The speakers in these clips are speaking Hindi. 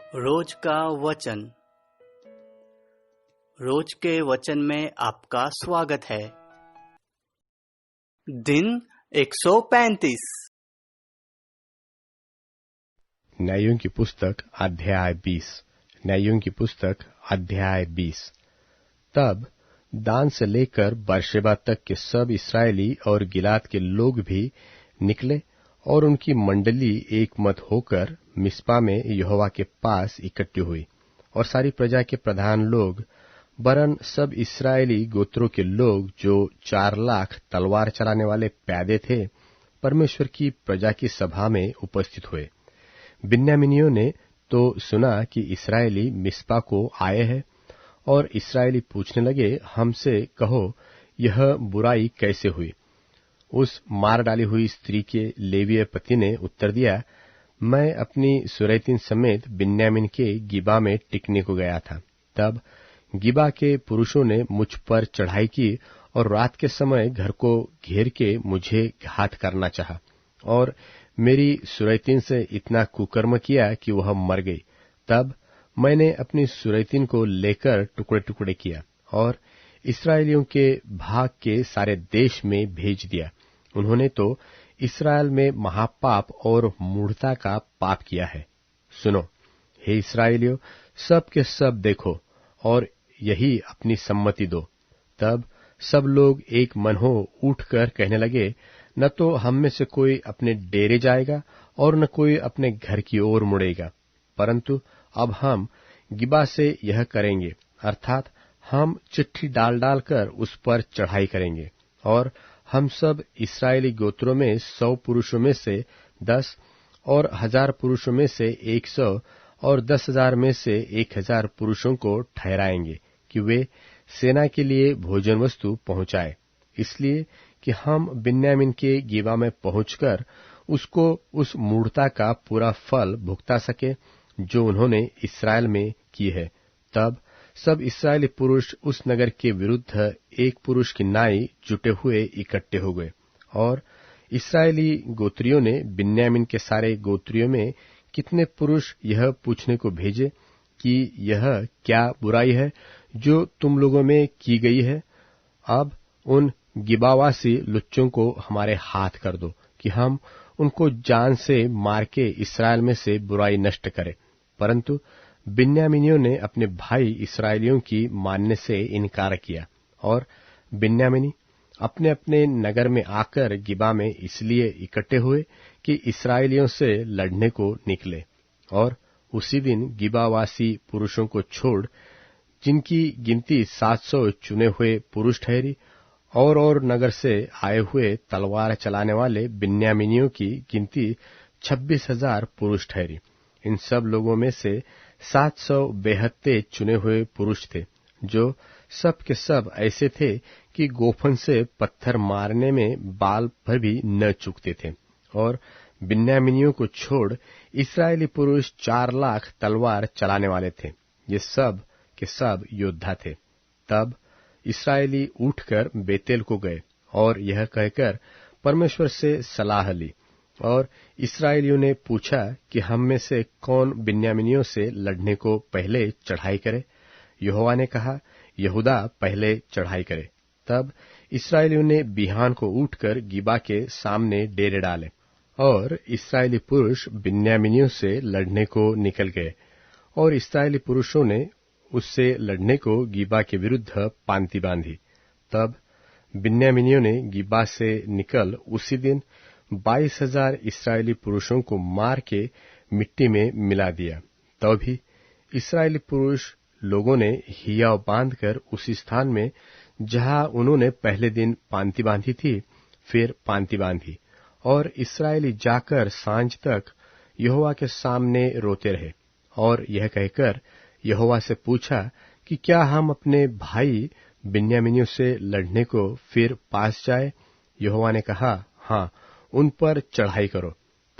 रोज का वचन। रोज के वचन में आपका स्वागत है। दिन 135। न्यायों की पुस्तक अध्याय 20। न्यायों की पुस्तक अध्याय 20। तब दान से लेकर बर्शेबा तक के सब इस्राएली और गिलाद के लोग भी निकले और उनकी मंडली एक मत होकर मिस्पा में यहोवा के पास इकट्ठी हुई। और सारी प्रजा के प्रधान लोग वरन सब इस्राएली गोत्रों के लोग जो 4 लाख तलवार चलाने वाले प्यादे थे, परमेश्वर की प्रजा की सभा में उपस्थित हुए। बिन्यामीनियों ने तो सुना कि इस्राएली मिस्पा को आए हैं, और इस्राएली पूछने लगे, हमसे कहो यह बुराई कैसे हुई। उस मार डाली हुई स्त्री के लेवीय पति ने उत्तर दिया, मैं अपनी सुरैतीन समेत बिन्यामीन के गिबा में टिकने को गया था। तब गिबा के पुरुषों ने मुझ पर चढ़ाई की और रात के समय घर को घेर के मुझे घात करना चाहा, और मेरी सुरैतीन से इतना कुकर्म किया कि वह मर गई। तब मैंने अपनी सुरैतीन को लेकर टुकड़े टुकड़े किया और इस्राएलियों के भाग के सारे देश में भेज दिया। उन्होंने तो इस्राएल में महापाप और मूढ़ता का पाप किया है। सुनो हे इस्राएलियों, सब के सब देखो और यही अपनी सम्मति दो। तब सब लोग एक मन हो उठकर कहने लगे, न तो हम में से कोई अपने डेरे जाएगा और न कोई अपने घर की ओर मुड़ेगा, परंतु अब हम गिबा से यह करेंगे, अर्थात हम चिट्ठी डाल डालकर उस पर चढ़ाई करेंगे। और हम सब इस्राएली गोत्रों में 100 पुरुषों में से 10 और 1000 पुरुषों में से 100 और 10,000 में से 1000 पुरुषों को ठहराएंगे कि वे सेना के लिए भोजन वस्तु पहुंचाए, इसलिए कि हम बिन्यामीन के गिबा में पहुंचकर उसको उस मूढ़ता का पूरा फल भुगता सके जो उन्होंने इस्राएल में की है। तब सब इस्राएली पुरुष उस नगर के विरुद्ध एक पुरुष की नाई जुटे हुए इकट्ठे हो गए। और इस्राएली गोत्रियों ने बिन्यामीन के सारे गोत्रियों में कितने पुरुष यह पूछने को भेजे कि यह क्या बुराई है जो तुम लोगों में की गई है। अब उन गिबावासी लुच्चों को हमारे हाथ कर दो कि हम उनको जान से मार के इस्राएल में से बुराई नष्ट करें। परंतु बिन्यामीनियों ने अपने भाई इस्राएलियों की मानने से इनकार किया, और बिन्यामीनी अपने अपने नगर में आकर गिबा में इसलिए इकट्ठे हुए कि इस्राएलियों से लड़ने को निकले। और उसी दिन गिबावासी पुरुषों को छोड़, जिनकी गिनती 700 चुने हुए पुरुष ठहरी, और नगर से आए हुए तलवार चलाने वाले बिन्यामीनियों की गिनती 26,000 पुरुष ठहरी। इन सब लोगों में से 700 बेहत्ते चुने हुए पुरुष थे, जो सब के सब ऐसे थे कि गोफन से पत्थर मारने में बाल भर भी न चूकते थे। और बिन्यामीनियों को छोड़ इस्राएली पुरुष 4 लाख तलवार चलाने वाले थे, ये सब के सब योद्धा थे। तब इस्राएली उठकर बेतेल को गए और यह कहकर परमेश्वर से सलाह ली। और इस्राएलियों ने पूछा कि हम में से कौन बिन्यामीनियों से लड़ने को पहले चढ़ाई करे। यहोवा ने कहा, यहूदा पहले चढ़ाई करे। तब इस्राएलियों ने बिहान को उठकर गिबा के सामने डेरे डाले, और इस्राएली पुरुष बिन्यामीनियों से लड़ने को निकल गए। और इस्राएली पुरुषों ने उससे लड़ने को गिबा के विरुद्ध पांति बांधी। तब बिन्यामीनियों ने गिबा से निकल उसी दिन 22,000 इस्राएली पुरुषों को मार के मिट्टी में मिला दिया। तब भी इस्राएली पुरुष लोगों ने हियाव बांधकर उसी स्थान में जहां उन्होंने पहले दिन पांति बांधी थी, फिर पांति बांधी। और इस्राएली जाकर सांझ तक यहोवा के सामने रोते रहे, और यह कहकर यहोवा से पूछा कि क्या हम अपने भाई बिन्यामीनियों से लड़ने को फिर पास जाए। यहोवा ने कहा, हाँ, उन पर चढ़ाई करो।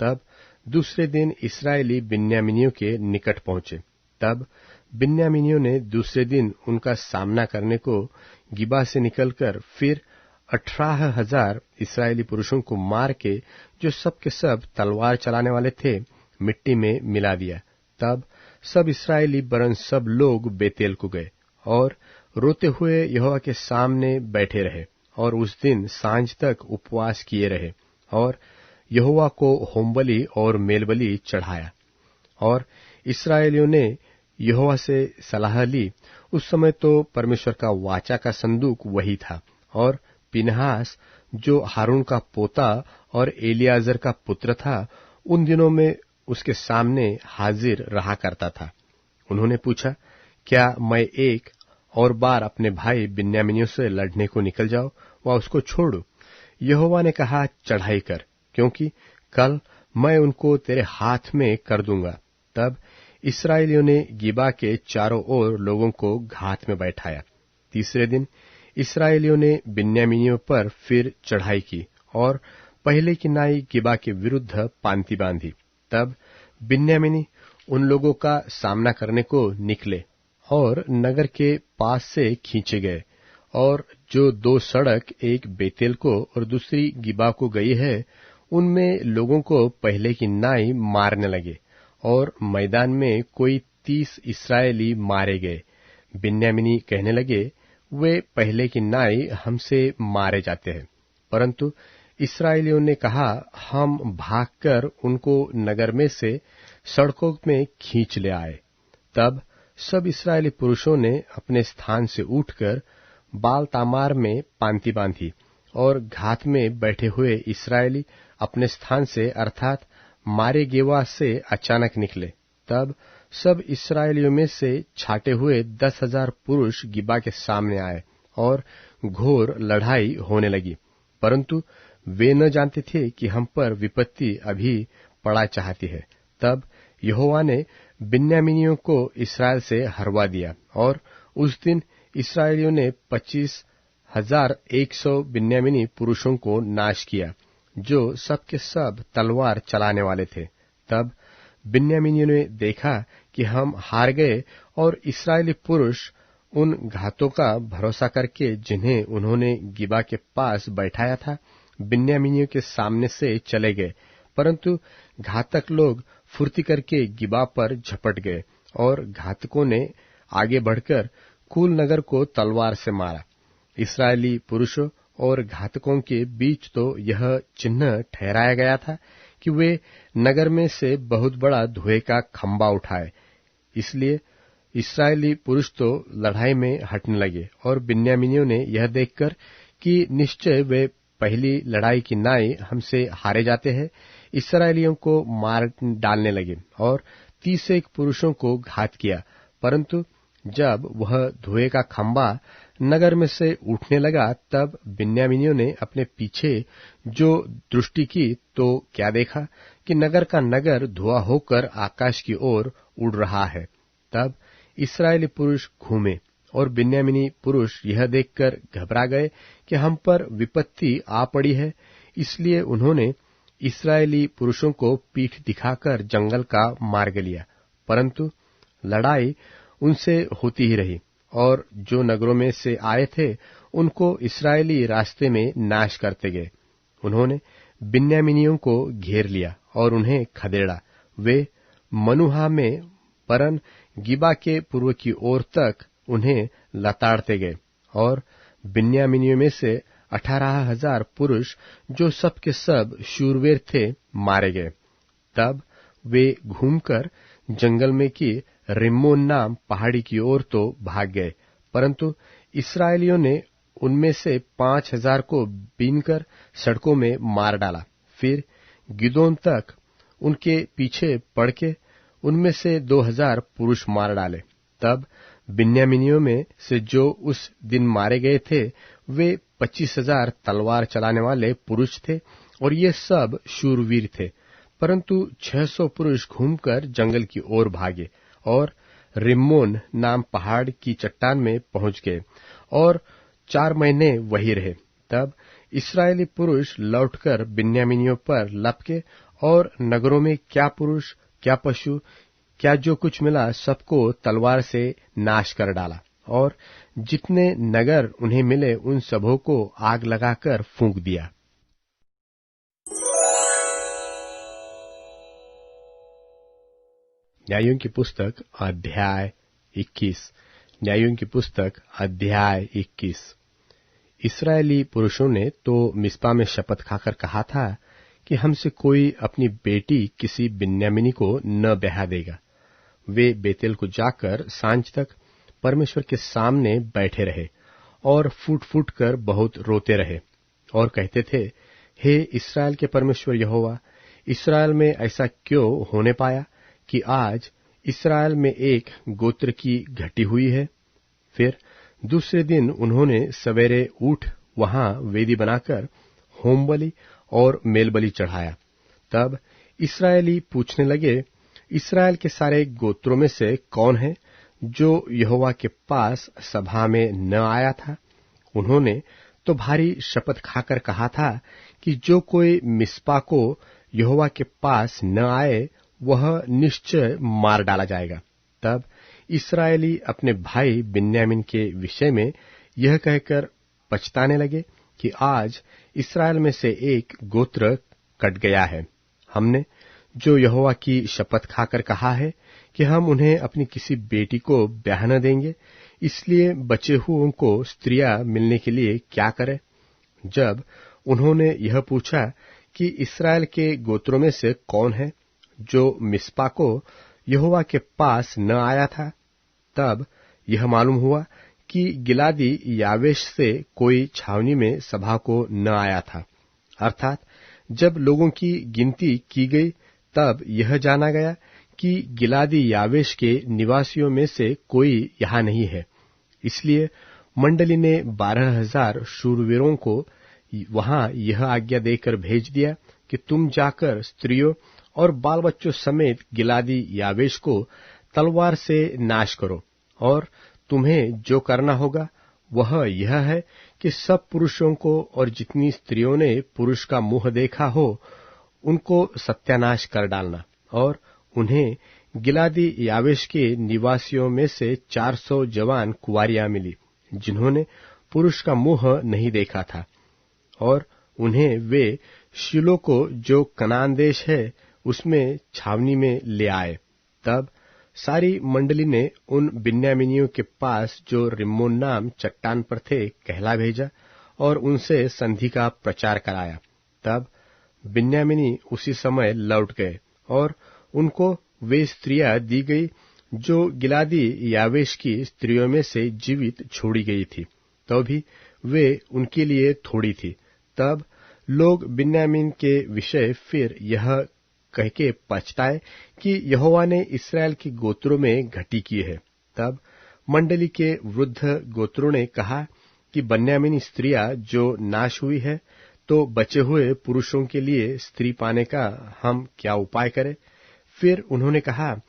तब दूसरे दिन इस्राएली बिन्यामीनियों के निकट पहुंचे। तब बिन्यामीनियों ने दूसरे दिन उनका सामना करने को गिबा से निकलकर फिर 18,000 इस्राएली पुरुषों को मार के, जो सब के सब तलवार चलाने वाले थे, मिट्टी में मिला दिया। तब सब इसराइली वरन सब लोग बेतेल को गए और रोते हुए यहोवा के सामने बैठे रहे और उस दिन सांझ तक उपवास किए रहे और यहोवा को होमबलि और मेलबलि चढ़ाया। और इसराइलियों ने यहोवा से सलाह ली। उस समय तो परमेश्वर का वाचा का संदूक वही था और पिनहास जो हारून का पोता और एलियाजर का पुत्र था, उन दिनों में उसके सामने हाजिर रहा करता था। उन्होंने पूछा, क्या मैं एक और बार अपने भाई बिन्यामीनियों से लड़ने को निकल जाऊं व उसको छोड़ूं? यहोवा ने कहा, चढ़ाई कर, क्योंकि कल मैं उनको तेरे हाथ में कर दूंगा। तब इसराइलियों ने गिबा के चारों ओर लोगों को घात में बैठाया। तीसरे दिन इसराइलियों ने बिन्यामीनियों पर फिर चढ़ाई की और पहले की नाई गिबा के विरुद्ध पांति बांधी। तब बिन्यामीनी उन लोगों का सामना करने को निकले और नगर के पास से खींचे गए, और जो दो सड़क, एक बेतेल को और दूसरी गिबा को गई है, उनमें लोगों को पहले की नाई मारने लगे और मैदान में कोई 30 इसराइली मारे गए। बिन्यामीनी कहने लगे, वे पहले की नाई हमसे मारे जाते हैं। परंतु इसराइलियों ने कहा, हम भागकर उनको नगर में से सड़कों में खींच ले आए। तब सब इस्राएली पुरुषों ने अपने स्थान से उठकर बाल तामार में पांति बांधी और घात में बैठे हुए इस्राएली अपने स्थान से अर्थात मारे गेवा से अचानक निकले। तब सब इस्राएलियों में से छाटे हुए 10,000 पुरुष गिबा के सामने आए और घोर लड़ाई होने लगी, परंतु वे न जानते थे कि हम पर विपत्ति अभी पड़ा चाहती है। तब यहोवा ने बिन्यामीनियों को इस्राएल से हरवा दिया और उस दिन इस्राएलियों ने 25,100 बिन्यामीनी पुरुषों को नाश किया, जो सब के सब तलवार चलाने वाले थे। तब बिन्यामीनियों ने देखा कि हम हार गए और इस्राएली पुरुष उन घातों का भरोसा करके, जिन्हें उन्होंने गिबा के पास बैठाया था, बिन्यामीनियों के सामने से चले गए। परंतु घातक लोग फुर्ती करके गिबा पर झपट गए और घातकों ने आगे बढ़कर कुल नगर को तलवार से मारा। इस्राएली पुरुषों और घातकों के बीच तो यह चिन्ह ठहराया गया था कि वे नगर में से बहुत बड़ा धुएं का खंबा उठाए। इसलिए इस्राएली पुरुष तो लड़ाई में हटने लगे और बिन्यामीनियों ने यह देखकर कि निश्चय वे पहली लड़ाई की नाई हमसे हारे जाते हैं, इस्राएलियों को मार डालने लगे और 31 पुरुषों को घात किया। परंतु जब वह धुएं का खंबा नगर में से उठने लगा, तब बिन्यामीनियों ने अपने पीछे जो दृष्टि की तो क्या देखा कि नगर का नगर धुआं होकर आकाश की ओर उड़ रहा है। तब इस्राएली पुरुष घूमे और बिन्यामीनी पुरुष यह देखकर घबरा गए कि हम पर विपत्ति आ पड़ी है। इसलिए उन्होंने इस्राएली पुरुषों को पीठ दिखाकर जंगल का मार्ग लिया, परंतु लड़ाई उनसे होती ही रही और जो नगरों में से आए थे उनको इस्राएली रास्ते में नाश करते गए। उन्होंने बिन्यामीनियों को घेर लिया और उन्हें खदेड़ा। वे मनुहा में परन गिबा के पूर्व की ओर तक उन्हें लताड़ते गए और बिन्यामीनियों में से 18,000 पुरुष जो सब के सब शूरवीर थे मारे गए। तब वे घूमकर जंगल में की रिम्मोन नाम पहाड़ी की ओर तो भाग गए, परंतु इस्राएलियों ने उनमें से 5,000 को बीनकर सड़कों में मार डाला। फिर गिदोन तक उनके पीछे पड़ के उनमें से 2,000 पुरुष मार डाले। तब बिन्यामीनियों में से जो उस दिन मारे गए थे वे 25,000 तलवार चलाने वाले पुरुष थे और ये सब शूरवीर थे, परंतु 600 पुरुष घूमकर जंगल की ओर भागे और रिम्मोन नाम पहाड़ की चट्टान में पहुंच गए और 4 महीने वहीं रहे। तब इस्राएली पुरुष लौटकर बिन्यामीनियों पर लपके और नगरों में क्या पुरुष, क्या पशु, क्या जो कुछ मिला सबको तलवार से नाश कर डाला और जितने नगर उन्हें मिले उन सबों को आग लगाकर फूंक दिया। न्यायों की पुस्तक अध्याय 21। न्यायों की पुस्तक अध्याय 21। इस्राएली पुरुषों ने तो मिस्पा में शपथ खाकर कहा था कि हमसे कोई अपनी बेटी किसी बिन्यामीनी को न ब्याह देगा। वे बेतेल को जाकर सांझ तक परमेश्वर के सामने बैठे रहे और फूट फूट कर बहुत रोते रहे और कहते थे, हे इस्राएल के परमेश्वर यहोवा, इस्राएल में ऐसा क्यों होने पाया कि आज इस्राएल में एक गोत्र की घटी हुई है। फिर दूसरे दिन उन्होंने सवेरे उठ वहां वेदी बनाकर होमबलि और मेलबलि चढ़ाया। तब इस्राएली पूछने लगे, इस्राएल के सारे गोत्रों में से कौन है जो यहोवा के पास सभा में न आया था? उन्होंने तो भारी शपथ खाकर कहा था कि जो कोई मिस्पा को यहोवा के पास न आए वह निश्चय मार डाला जाएगा। तब इस्राएली अपने भाई बिन्यामीन के विषय में यह कहकर पछताने लगे कि आज इस्राएल में से एक गोत्र कट गया है। हमने जो यहोवा की शपथ खाकर कहा है कि हम उन्हें अपनी किसी बेटी को ब्याह न देंगे, इसलिए बचे हुओं को स्त्रियां मिलने के लिए क्या करें? जब उन्होंने यह पूछा कि इस्राएल के गोत्रों में से कौन है जो मिस्पा को यहोवा के पास न आया था, तब यह मालूम हुआ कि गिलादी यावेश से कोई छावनी में सभा को न आया था। अर्थात जब लोगों की गिनती की गई तब यह जाना गया कि गिलादी यावेश के निवासियों में से कोई यहाँ नहीं है। इसलिए मंडली ने 12,000 शूरवीरों को वहां यह आज्ञा देकर भेज दिया कि तुम जाकर स्त्रियों और बाल बच्चों समेत गिलादी यावेश को तलवार से नाश करो, और तुम्हें जो करना होगा वह यह है कि सब पुरुषों को और जितनी स्त्रियों ने पुरुष का मुंह देखा हो उनको सत्यानाश कर डालना। और उन्हें गिलादी यावेश के निवासियों में से 400 जवान कुंवारियां मिली जिन्होंने पुरुष का मुंह नहीं देखा था, और उन्हें वे शीलो को जो कनान देश है उसमें छावनी में ले आए। तब सारी मंडली ने उन बिन्यामीनियों के पास जो रिम्मोन नाम चट्टान पर थे कहला भेजा और उनसे संधि का प्रचार कराया। तब बिन्यामीनी उसी समय लौट गए और उनको वे स्त्रियां दी गई जो गिलादी यावेश की स्त्रियों में से जीवित छोड़ी गई थी, तो भी वे उनके लिए थोड़ी थी। तब लोग बिन्यामीन के विषय फिर यह कह के पछताए कि यहोवा ने इस्राएल के गोत्रों में घटी की है। तब मंडली के वृद्ध गोत्रों ने कहा कि बिन्यामीनी स्त्रियां जो नाश हुई है, तो बचे हुए पुरुषों के लिए स्त्री पाने का हम क्या उपाय करें? फिर उन्होंने कहा,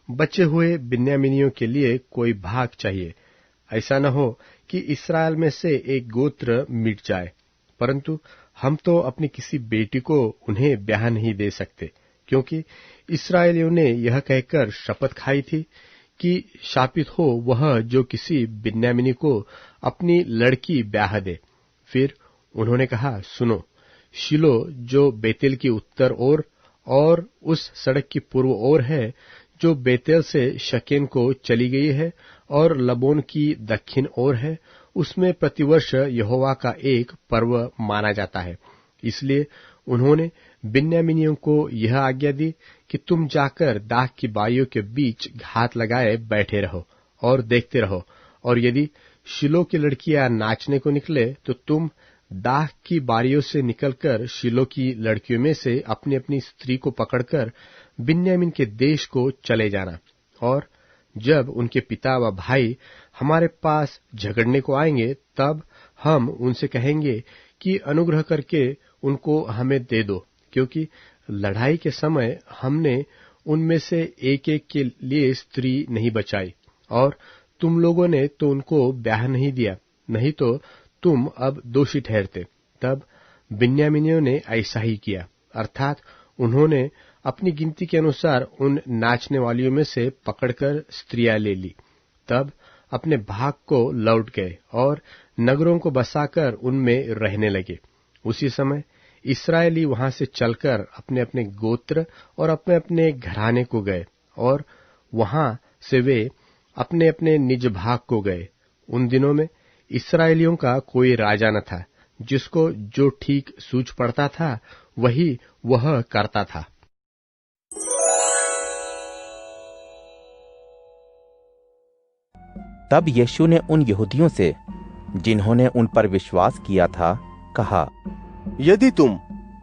बचे हुए बिन्यामीनियों के लिए कोई भाग चाहिए। ऐसा न हो कि इस्राएल में से एक गोत्र मिट जाए, परंतु हम तो अपनी किसी बेटी को उन्हें ब्याह नहीं दे सकते, क्योंकि इस्राएलियों ने यह कहकर शपथ खाई थी कि शापित हो वह जो किसी बिन्यामीनी को अपनी लड़की ब्याह दे। फिर उन्होंने कहा, सुनो, शीलो जो बेतेल की उत्तर ओर और उस सड़क की पूर्व ओर है जो बेतेल से शकेन को चली गई है और लबोन की दक्षिण ओर है, उसमें प्रतिवर्ष यहोवा का एक पर्व माना जाता है। इसलिए उन्होंने बिन्यामीनियों को यह आज्ञा दी कि तुम जाकर दाख की बारियों के बीच घात लगाए बैठे रहो और देखते रहो, और यदि शीलो की लड़कियां नाचने को निकले तो तुम दाख की बारियों से निकलकर शीलो की लड़कियों में से अपनी अपनी स्त्री को पकड़कर बिन्यामीन के देश को चले जाना। और जब उनके पिता व भाई हमारे पास झगड़ने को आएंगे, तब हम उनसे कहेंगे कि अनुग्रह करके उनको हमें दे दो, क्योंकि लड़ाई के समय हमने उनमें से एक एक के लिए स्त्री नहीं बचाई, और तुम लोगों ने तो उनको ब्याह नहीं दिया, नहीं तो तुम अब दोषी ठहरते। तब बिन्यामीनियों ने ऐसा ही किया, अर्थात उन्होंने अपनी गिनती के अनुसार उन नाचने वालियों में से पकड़कर स्त्रियां ले ली। तब अपने भाग को लौट गए और नगरों को बसाकर उनमें रहने लगे। उसी समय इस्राएली वहां से चलकर अपने अपने गोत्र और अपने अपने घराने को गए, और वहां से वे अपने अपने निज भाग को गए। उन दिनों में इस्राएलियों का कोई राजा न था, जिसको जो ठीक सूझ पड़ता था वही वह करता था। तब यीशु ने उन यहूदियों से, जिन्होंने उन पर विश्वास किया था, कहा, यदि तुम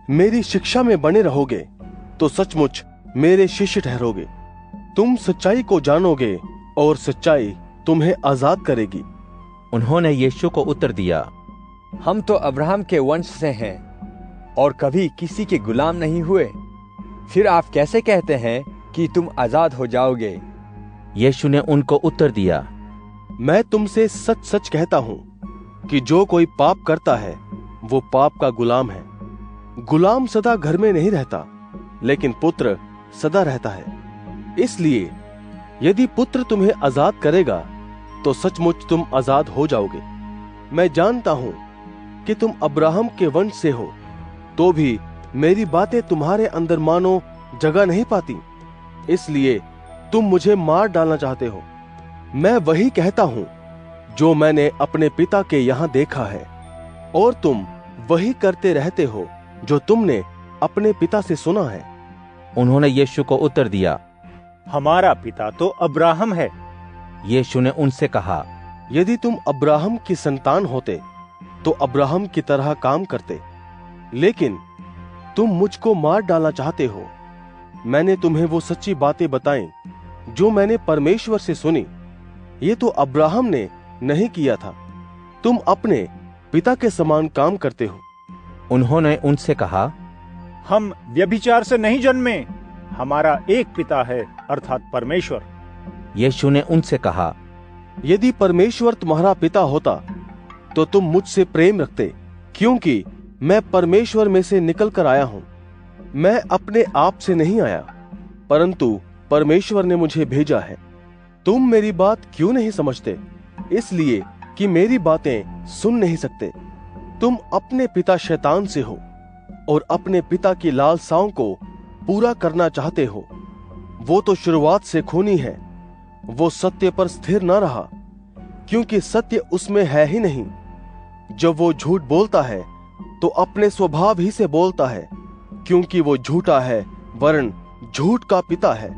मेरी शिक्षा में बने रहोगे तो सचमुच मेरे शिष्य ठहरोगे। तुम सच्चाई को जानोगे और सच्चाई तुम्हें आजाद करेगी। उन्होंने यीशु को उत्तर दिया, हम तो अब्राहम के वंश से हैं और कभी किसी के गुलाम नहीं हुए। फिर आप कैसे कहते हैं कि तुम आजाद हो जाओगे? यीशु ने उनको उत्तर दिया, मैं तुमसे सच सच कहता हूं कि जो कोई पाप करता है वो पाप का गुलाम है। गुलाम सदा घर में नहीं रहता, लेकिन पुत्र सदा रहता है। इसलिए यदि पुत्र तुम्हें आजाद करेगा तो सचमुच तुम आजाद हो जाओगे। मैं जानता हूं कि तुम अब्राहम के वंश से हो, तो भी मेरी बातें तुम्हारे अंदर मानो जगह नहीं पाती, इसलिए तुम मुझे मार डालना चाहते हो। मैं वही कहता हूं जो मैंने अपने पिता के यहां देखा है, और तुम वही करते रहते हो जो तुमने अपने पिता से सुना है। उन्होंने यीशु को उत्तर दिया, हमारा पिता तो अब्राहम है। यीशु ने उनसे कहा, यदि तुम अब्राहम की संतान होते तो अब्राहम की तरह काम करते, लेकिन तुम मुझको मार डालना चाहते हो। मैंने तुम्हें वो सच्ची बातें बताई जो मैंने परमेश्वर से सुनी। ये तो अब्राहम ने नहीं किया था। तुम अपने पिता के समान काम करते हो। उन्होंने उनसे कहा, हम व्यभिचार से नहीं जन्मे, हमारा एक पिता है, अर्थात परमेश्वर। यीशु ने उनसे कहा, यदि परमेश्वर तुम्हारा पिता होता तो तुम मुझसे प्रेम रखते, क्योंकि मैं परमेश्वर में से निकल कर आया हूं। मैं अपने आप से नहीं आया, परंतु परमेश्वर ने मुझे भेजा है। तुम मेरी बात क्यों नहीं समझते? इसलिए कि मेरी बातें सुन नहीं सकते। तुम अपने पिता शैतान से हो और अपने पिता की लालसाओं को पूरा करना चाहते हो। वो तो शुरुआत से खूनी है। वो सत्य पर स्थिर न रहा, क्योंकि सत्य उसमें है ही नहीं। जब वो झूठ बोलता है तो अपने स्वभाव ही से बोलता है, क्योंकि वो झूठा है, वरन झूठ का पिता है।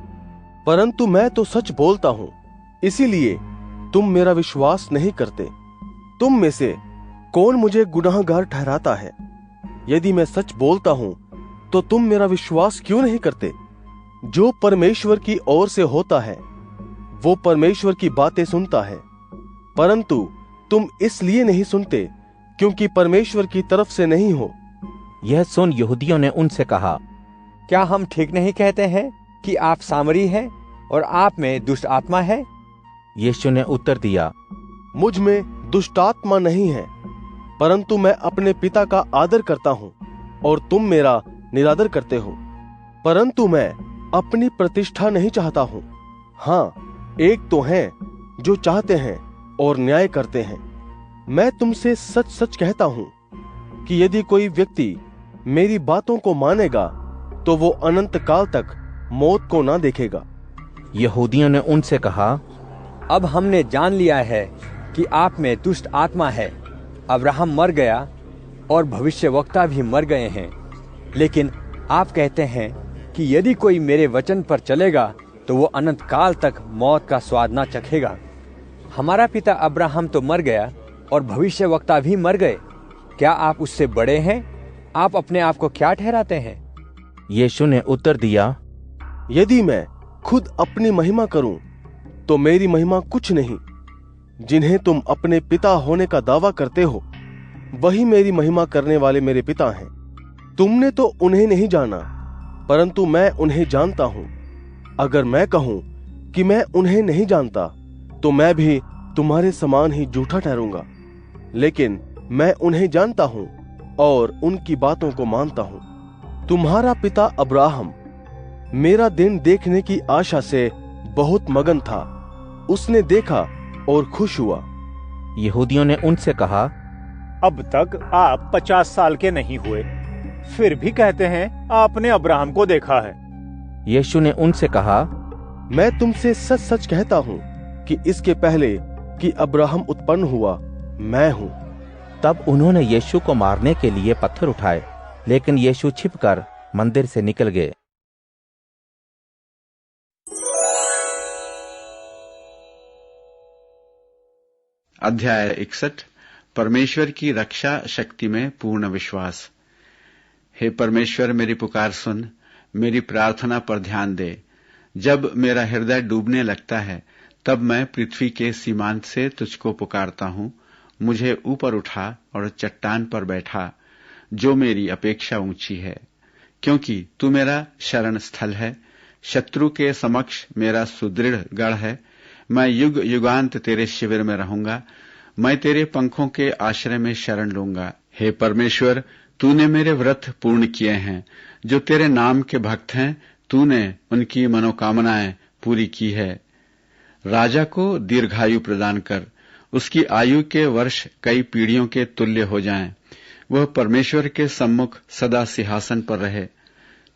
परंतु मैं तो सच बोलता हूं, इसीलिए तुम मेरा विश्वास नहीं करते। तुम में से कौन मुझे गुनाहगार ठहराता है? यदि मैं सच बोलता हूं तो तुम मेरा विश्वास क्यों नहीं करते? जो परमेश्वर की ओर से होता है वो परमेश्वर की बातें सुनता है, परंतु तुम इसलिए नहीं सुनते क्योंकि परमेश्वर की तरफ से नहीं हो। यह सुन यहूदियों ने उनसे कहा, क्या हम ठीक नहीं कहते हैं कि आप सामरी हैं और आप में दुष्ट आत्मा है? यीशु ने उत्तर दिया, मुझ में दुष्ट आत्मा नहीं है, परंतु मैं अपने पिता का आदर करता हूं और तुम मेरा निरादर करते हो। परंतु मैं अपनी प्रतिष्ठा नहीं चाहता हूं। हाँ, एक तो है जो चाहते हैं और न्याय करते हैं। मैं तुमसे सच सच कहता हूं कि यदि कोई व्यक्ति मेरी बातों को मानेगा तो वो अनंत काल तक मौत को ना देखेगा। यहूदियों ने उनसे कहा, अब हमने जान लिया है कि आप में दुष्ट आत्मा है। अब्राहम मर गया और भविष्यवक्ता भी मर गए हैं, लेकिन आप कहते हैं कि यदि कोई मेरे वचन पर चलेगा तो वो अनंत काल तक मौत का स्वाद ना चखेगा। हमारा पिता अब्राहम तो मर गया और भविष्यवक्ता भी मर गए। क्या आप उससे बड़े हैं? आप अपने आप को क्या ठहराते हैं? यीशु ने उत्तर दिया, यदि मैं खुद अपनी महिमा करूं तो मेरी महिमा कुछ नहीं। जिन्हें तुम अपने पिता होने का दावा करते हो, वही मेरी महिमा करने वाले मेरे पिता हैं। तुमने तो उन्हें नहीं जाना, परंतु मैं उन्हें जानता हूं। अगर मैं कहूं कि मैं उन्हें नहीं जानता तो मैं भी तुम्हारे समान ही झूठा ठहरूंगा, लेकिन मैं उन्हें जानता हूं और उनकी बातों को मानता हूं। तुम्हारा पिता अब्राहम मेरा दिन देखने की आशा से बहुत मगन था। उसने देखा और खुश हुआ। यहूदियों ने उनसे कहा, अब तक आप 50 साल के नहीं हुए, फिर भी कहते हैं आपने अब्राहम को देखा है। यीशु ने उनसे कहा, मैं तुमसे सच सच कहता हूँ कि इसके पहले कि अब्राहम उत्पन्न हुआ मैं हूँ। तब उन्होंने यीशु को मारने के लिए पत्थर उठाए, लेकिन यीशु छिपकर मंदिर से निकल गए। अध्याय 61। परमेश्वर की रक्षा शक्ति में पूर्ण विश्वास। हे परमेश्वर, मेरी पुकार सुन, मेरी प्रार्थना पर ध्यान दे। जब मेरा हृदय डूबने लगता है, तब मैं पृथ्वी के सीमांत से तुझको पुकारता हूँ। मुझे ऊपर उठा और चट्टान पर बैठा, जो मेरी अपेक्षा ऊंची है, क्योंकि तू मेरा शरण स्थल है। शत्रु के समक्ष मेरा सुदृढ़ गढ़ है। मैं युग युगांत तेरे शिविर में रहूंगा। मैं तेरे पंखों के आश्रय में शरण लूंगा। हे परमेश्वर, तूने मेरे व्रत पूर्ण किए हैं। जो तेरे नाम के भक्त हैं, तूने उनकी मनोकामनाएं पूरी की है। राजा को दीर्घायु प्रदान कर, उसकी आयु के वर्ष कई पीढ़ियों के तुल्य हो जाएं। वह परमेश्वर के सम्मुख सदा सिंहासन पर रहे।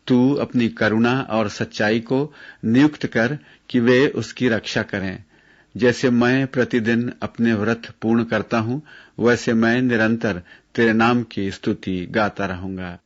तू अपनी करुणा और सच्चाई को नियुक्त कर कि वे उसकी रक्षा करें। जैसे मैं प्रतिदिन अपने व्रत पूर्ण करता हूं, वैसे मैं निरंतर तेरे नाम की स्तुति गाता रहूंगा।